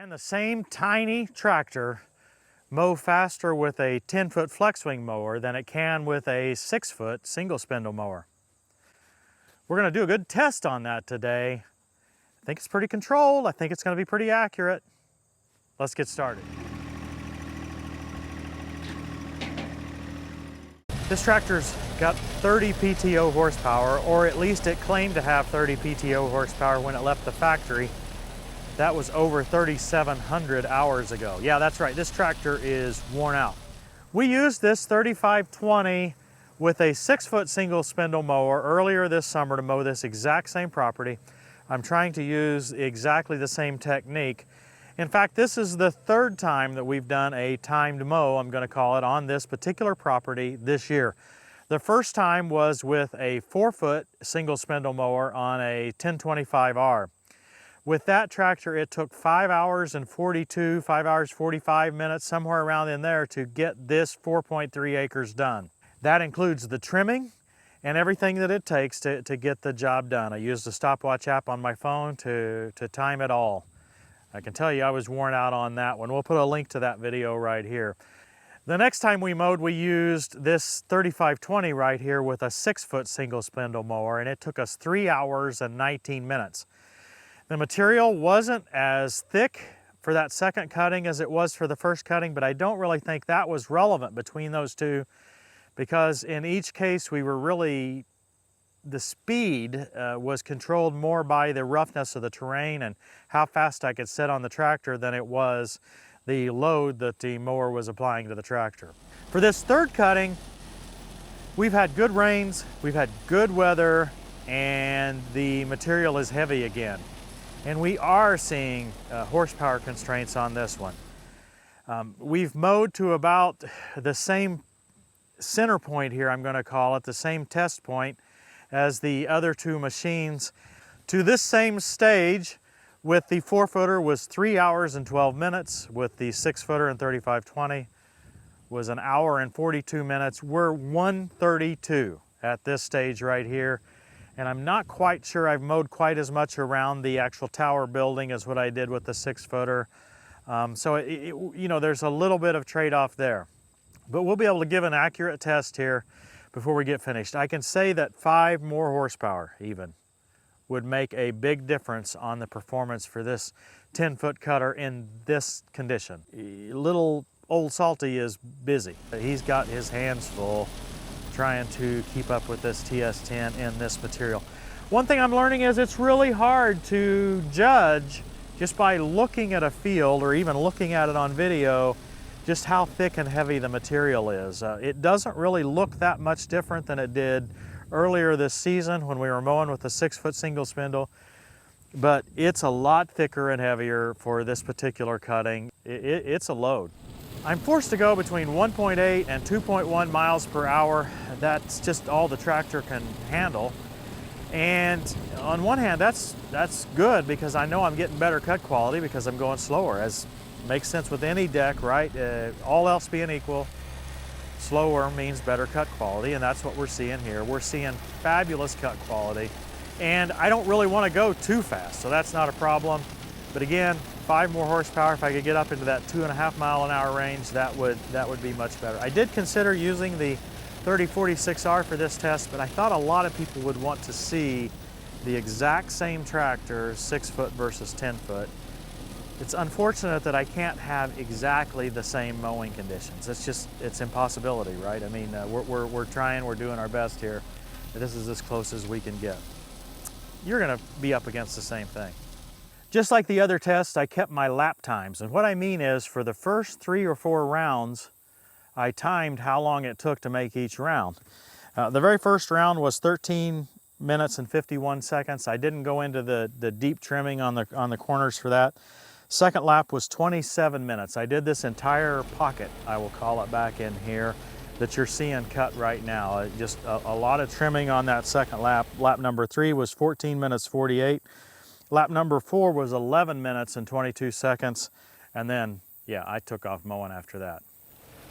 Can the same tiny tractor mow faster with a 10-foot flexwing mower than it can with a 6-foot single spindle mower? We're going to do a good test on that today. I think it's pretty controlled. I think it's going to be pretty accurate. Let's get started. This tractor's got 30 PTO horsepower, or at least it claimed to have 30 PTO horsepower when it left the factory. That was over 3,700 hours ago. Yeah, that's right, this tractor is worn out. We used this 3520 with a 6-foot single spindle mower earlier this summer to mow this exact same property. I'm trying to use exactly the same technique. In fact, this is the third time that we've done a timed mow, I'm going to call it, on this particular property this year. The first time was with a 4-foot single spindle mower on a 1025R. With that tractor, it took 5 hours 45 minutes, somewhere around in there, to get this 4.3 acres done. That includes the trimming and everything that it takes to get the job done. I used a stopwatch app on my phone to time it all. I can tell you I was worn out on that one. We'll put a link to that video right here. The next time we mowed, we used this 3520 right here with a 6-foot single spindle mower, and it took us 3 hours and 19 minutes. The material wasn't as thick for that second cutting as it was for the first cutting, but I don't really think that was relevant between those two, because in each case we were really, the speed was controlled more by the roughness of the terrain and how fast I could sit on the tractor than it was the load that the mower was applying to the tractor. For this third cutting, we've had good rains, we've had good weather, and the material is heavy again. And we are seeing horsepower constraints on this one. We've mowed to about the same center point here, I'm going to call it, the same test point as the other two machines. To this same stage with the 4-footer was 3 hours and 12 minutes. With the 6-footer and 3520 was 1 hour and 42 minutes. We're 1:32 at this stage right here. And I'm not quite sure I've mowed quite as much around the actual tower building as what I did with the 6-footer. So you know, there's a little bit of trade-off there. But we'll be able to give an accurate test here before we get finished. I can say that 5 more horsepower even would make a big difference on the performance for this 10-foot cutter in this condition. Little old Salty is busy. He's got his hands full trying to keep up with this TS10 in this material. One thing I'm learning is it's really hard to judge just by looking at a field or even looking at it on video just how thick and heavy the material is. It doesn't really look that much different than it did earlier this season when we were mowing with a 6-foot single spindle, but it's a lot thicker and heavier for this particular cutting. It's a load. I'm forced to go between 1.8 and 2.1 miles per hour. That's just all the tractor can handle. And on one hand, that's good because I know I'm getting better cut quality because I'm going slower, as makes sense with any deck, right? All else being equal, slower means better cut quality, and that's what we're seeing here. We're seeing fabulous cut quality, and I don't really want to go too fast, so that's not a problem. But again, 5 more horsepower, if I could get up into that 2.5 mile an hour range, that would be much better. I did consider using the 3046R for this test, but I thought a lot of people would want to see the exact same tractor, 6-foot versus 10-foot. It's unfortunate that I can't have exactly the same mowing conditions. It's impossibility, right? I mean, we're trying, we're doing our best here. This is as close as we can get. You're gonna be up against the same thing. Just like the other tests, I kept my lap times. And what I mean is, for the first 3 or 4 rounds, I timed how long it took to make each round. The very first round was 13 minutes and 51 seconds. I didn't go into the deep trimming on the corners for that. Second lap was 27 minutes. I did this entire pocket, I will call it, back in here that you're seeing cut right now. Just a lot of trimming on that second lap. Lap number 3 was 14 minutes 48. Lap number 4 was 11 minutes and 22 seconds. And then, yeah, I took off mowing after that.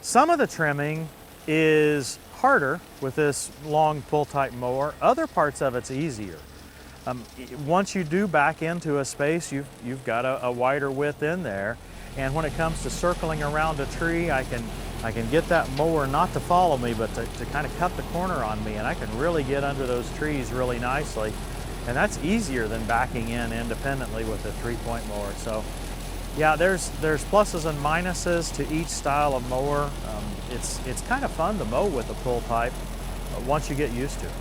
Some of the trimming is harder with this long pull type mower. Other parts of it's easier. Once you do back into a space, you've got a wider width in there. And when it comes to circling around a tree, I can get that mower not to follow me, but to kind of cut the corner on me, and I can really get under those trees really nicely. And that's easier than backing in independently with a 3-point mower. So yeah, there's pluses and minuses to each style of mower. It's kind of fun to mow with a pull type once you get used to it.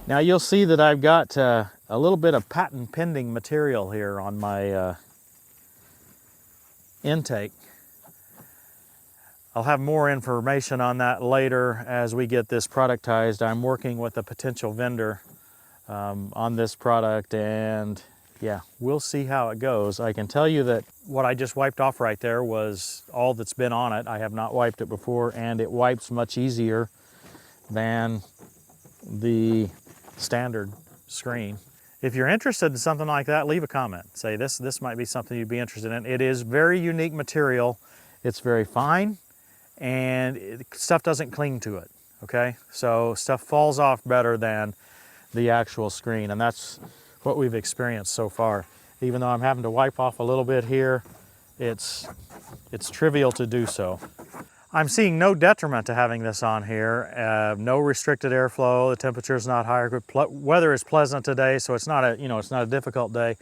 Now you'll see that I've got a little bit of patent pending material here on my intake. I'll have more information on that later as we get this productized. I'm working with a potential vendor on this product, and yeah, we'll see how it goes. I can tell you that what I just wiped off right there was all that's been on it. I have not wiped it before, and it wipes much easier than the standard screen. If you're interested in something like that, leave a comment. Say this might be something you'd be interested in. It is very unique material. It's very fine, and stuff doesn't cling to it, okay? So stuff falls off better than the actual screen, and that's what we've experienced so far. Even though I'm having to wipe off a little bit here, it's trivial to do so. I'm seeing no detriment to having this on here. No restricted airflow. The temperature is not higher. Weather is pleasant today, so it's not a difficult day.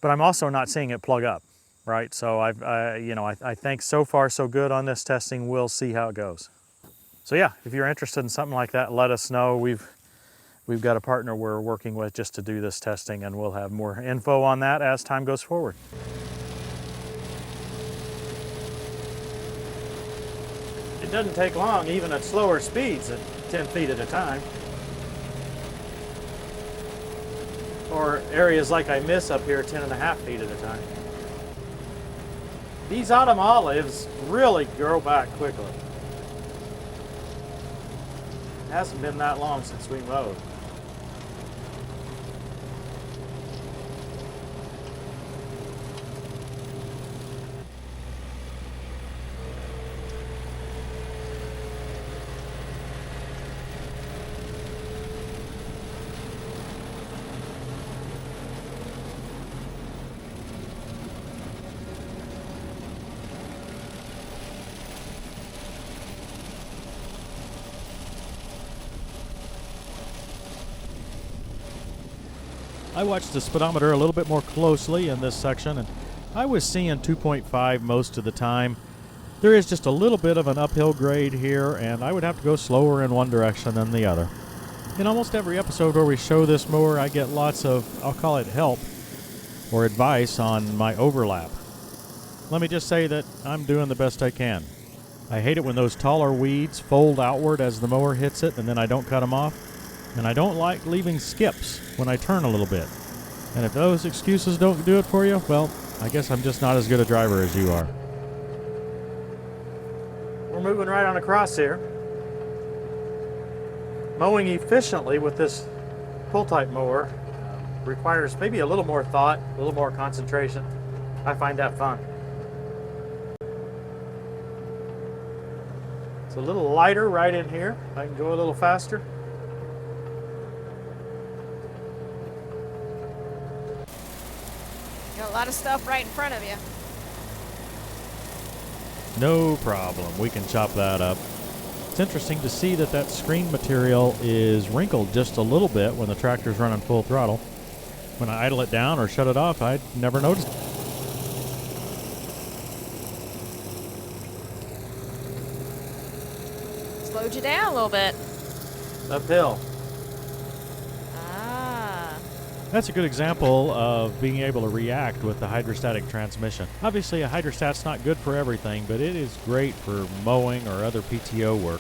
But I'm also not seeing it plug up, right? So I think so far so good on this testing. We'll see how it goes. So yeah, if you're interested in something like that, let us know. We've got a partner we're working with just to do this testing, and we'll have more info on that as time goes forward. It doesn't take long, even at slower speeds, at 10 feet at a time. Or areas like I miss up here, 10.5 feet at a time. These autumn olives really grow back quickly. It hasn't been that long since we mowed. I watched the speedometer a little bit more closely in this section, and I was seeing 2.5 most of the time. There is just a little bit of an uphill grade here, and I would have to go slower in one direction than the other. In almost every episode where we show this mower, I get lots of, I'll call it help or advice on my overlap. Let me just say that I'm doing the best I can. I hate it when those taller weeds fold outward as the mower hits it, and then I don't cut them off. And I don't like leaving skips when I turn a little bit. And if those excuses don't do it for you, well, I guess I'm just not as good a driver as you are. We're moving right on across here. Mowing efficiently with this pull type mower requires maybe a little more thought, a little more concentration. I find that fun. It's a little lighter right in here. I can go a little faster. Got a lot of stuff right in front of you. No problem. We can chop that up. It's interesting to see that that screen material is wrinkled just a little bit when the tractor's running full throttle. When I idle it down or shut it off, I'd never noticed. Slowed you down a little bit. Uphill. That's a good example of being able to react with the hydrostatic transmission. Obviously, a hydrostat's not good for everything, but it is great for mowing or other PTO work.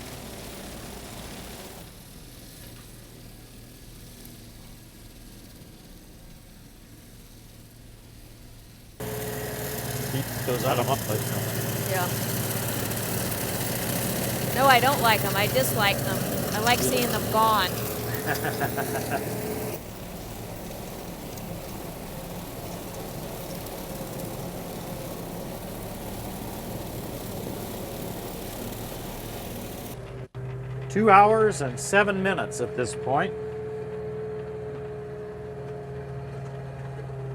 keep those out of my place. Yeah. No, I don't like them. I dislike them. I like seeing them gone. Two hours and 7 minutes at this point.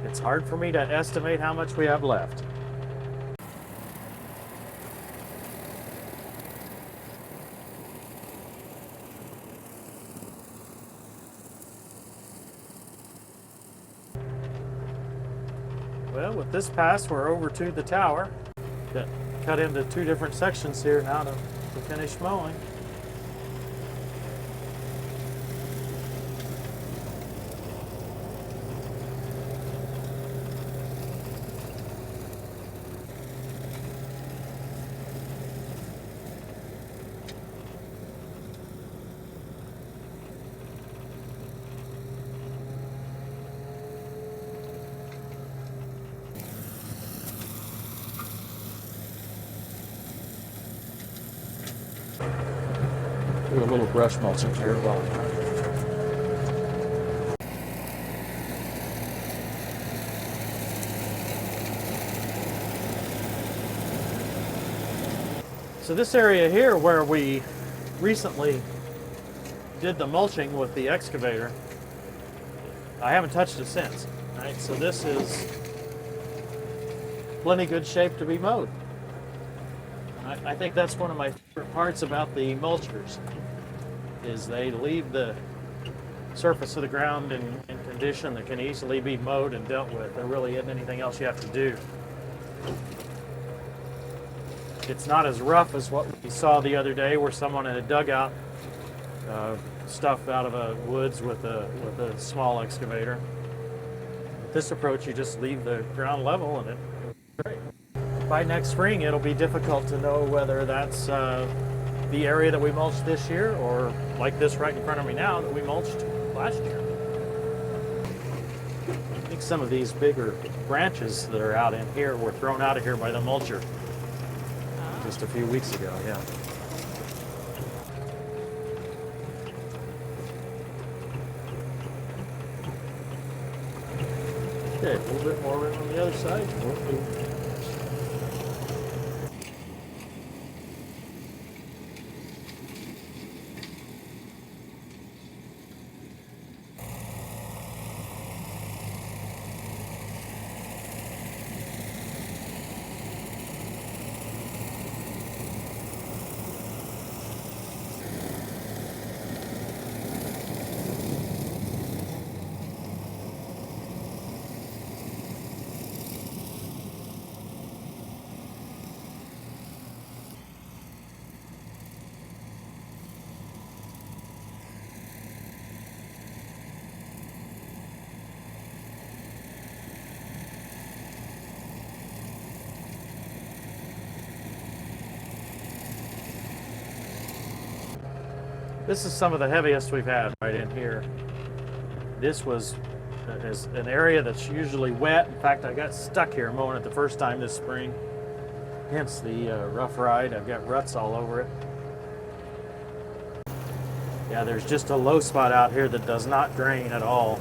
It's hard for me to estimate how much we have left. Well, with this pass, we're over to the tower. Got cut into two different sections here now to finish mowing. Do a little brush mulching here. So this area here where we recently did the mulching with the excavator, I haven't touched it since. Right? So this is plenty good shape to be mowed. I think that's one of my favorite parts about the mulchers, is they leave the surface of the ground in condition that can easily be mowed and dealt with. There really isn't anything else you have to do. It's not as rough as what we saw the other day where someone had dug out stuff out of a woods with a small excavator. With this approach, you just leave the ground level and it's great. By next spring, it'll be difficult to know whether that's the area that we mulched this year or like this right in front of me now that we mulched last year. I think some of these bigger branches that are out in here were thrown out of here by the mulcher just a few weeks ago, yeah. Okay, a little bit more on the other side. This is some of the heaviest we've had right in here. This is an area that's usually wet. In fact, I got stuck here mowing it the first time this spring. Hence the rough ride. I've got ruts all over it. Yeah, there's just a low spot out here that does not drain at all.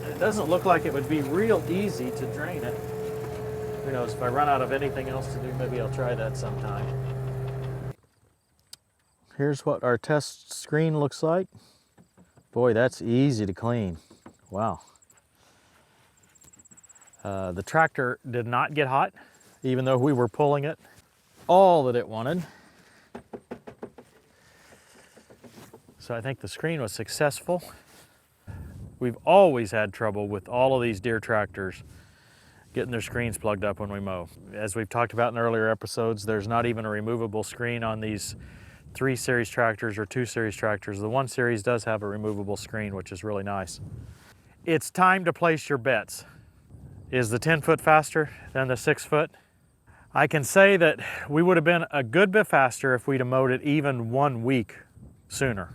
It doesn't look like it would be real easy to drain it. Who knows, if I run out of anything else to do, maybe I'll try that sometime. Here's what our test screen looks like. Boy, that's easy to clean. Wow. The tractor did not get hot, even though we were pulling it all that it wanted. So I think the screen was successful. We've always had trouble with all of these Deere tractors getting their screens plugged up when we mow. As we've talked about in earlier episodes, there's not even a removable screen on these 3 Series tractors or 2 Series tractors. The 1 Series does have a removable screen, which is really nice. It's time to place your bets. Is the 10-foot faster than the 6-foot? I can say that we would have been a good bit faster if we'd have mowed it even 1 week sooner.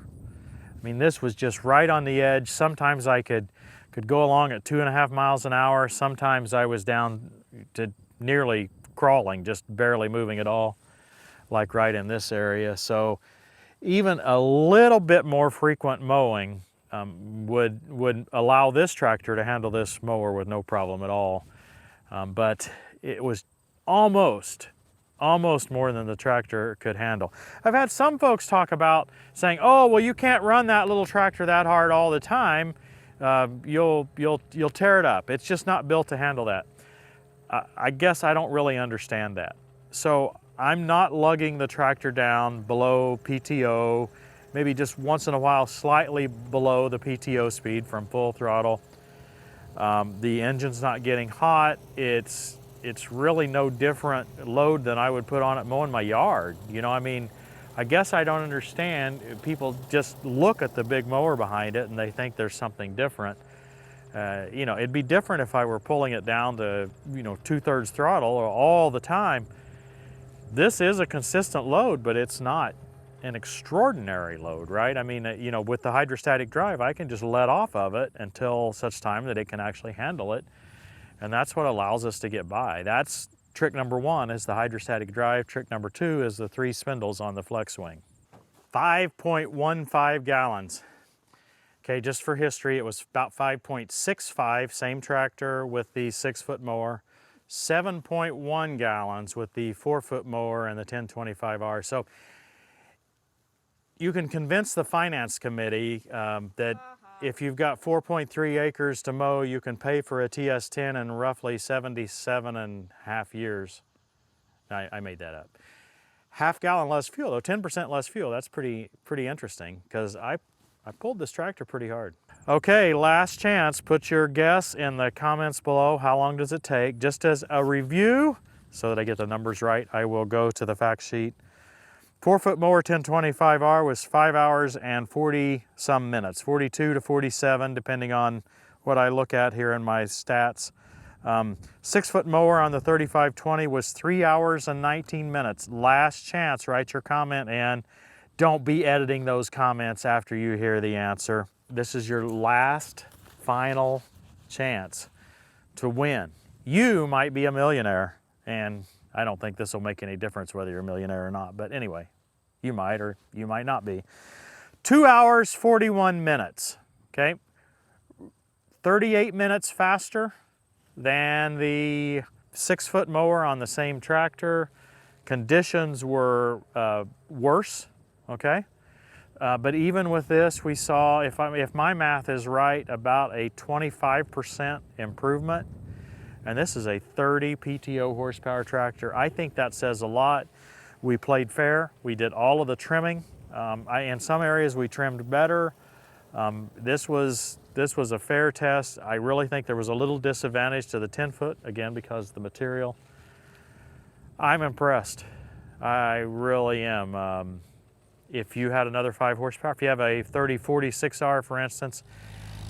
I mean, this was just right on the edge. Sometimes I could Could go along at 2.5 miles an hour. Sometimes I was down to nearly crawling, just barely moving at all, like right in this area. So even a little bit more frequent mowing would allow this tractor to handle this mower with no problem at all. But it was almost more than the tractor could handle. I've had some folks talk about saying, oh, well, you can't run that little tractor that hard all the time. You'll tear it up. It's just not built to handle that. I guess I don't really understand that. So I'm not lugging the tractor down below PTO, maybe just once in a while slightly below the PTO speed from full throttle. The engine's not getting hot. It's really no different load than I would put on it mowing my yard. You know, I mean, I guess I don't understand. People just look at the big mower behind it and they think there's something different. You know, it'd be different if I were pulling it down to, 2/3 throttle or all the time. This is a consistent load, but it's not an extraordinary load, right? I mean, with the hydrostatic drive, I can just let off of it until such time that it can actually handle it. And that's what allows us to get by. That's trick number 1 is the hydrostatic drive. Trick number 2 is the 3 spindles on the flexwing. 5.15 gallons. Okay, just for history, it was about 5.65, same tractor with the 6-foot mower. 7.1 gallons with the 4-foot mower and the 1025R. So you can convince the finance committee that if you've got 4.3 acres to mow, you can pay for a TS10 in roughly 77.5 years. I made that up. Half gallon less fuel, though 10% less fuel. That's pretty interesting because I pulled this tractor pretty hard. Okay, last chance. Put your guess in the comments below. How long does it take? Just as a review, so that I get the numbers right, I will go to the fact sheet. 4-foot mower 1025R was 5 hours and 40 some minutes, 42 to 47, depending on what I look at here in my stats. 6-foot mower on the 3520 was 3 hours and 19 minutes. Last chance, write your comment in. Don't be editing those comments after you hear the answer. This is your last, final chance to win. You might be a millionaire, and I don't think this will make any difference whether you're a millionaire or not, but anyway, you might or you might not be. 2 hours, 41 minutes, okay? 38 minutes faster than the 6-foot mower on the same tractor. Conditions were worse, okay? But even with this, we saw, if my math is right, about a 25% improvement. And this is a 30 PTO horsepower tractor. I think that says a lot. We played fair. We did all of the trimming. In some areas we trimmed better. This was a fair test. I really think there was a little disadvantage to the 10-foot, again, because of the material. I'm impressed. I really am. If you had another 5 horsepower, if you have a 3046R, for instance,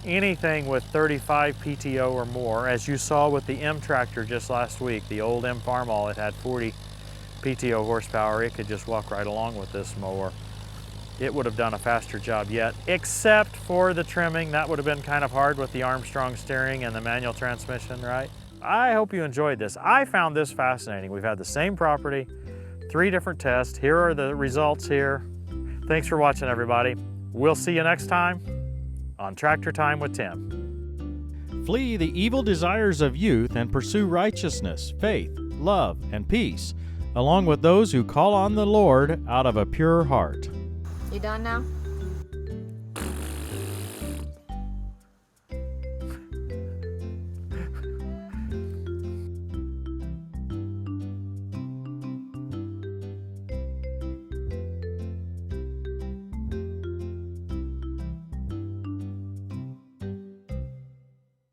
anything with 35 PTO or more, as you saw with the M tractor just last week, the old M Farmall, it had 40 PTO horsepower. It could just walk right along with this mower. It would have done a faster job yet, except for the trimming. That would have been kind of hard with the Armstrong steering and the manual transmission, right? I hope you enjoyed this. I found this fascinating. We've had the same property, 3 different tests. Here are the results here. Thanks for watching, everybody. We'll see you next time on Tractor Time with Tim. Flee the evil desires of youth and pursue righteousness, faith, love, and peace, along with those who call on the Lord out of a pure heart. You done now?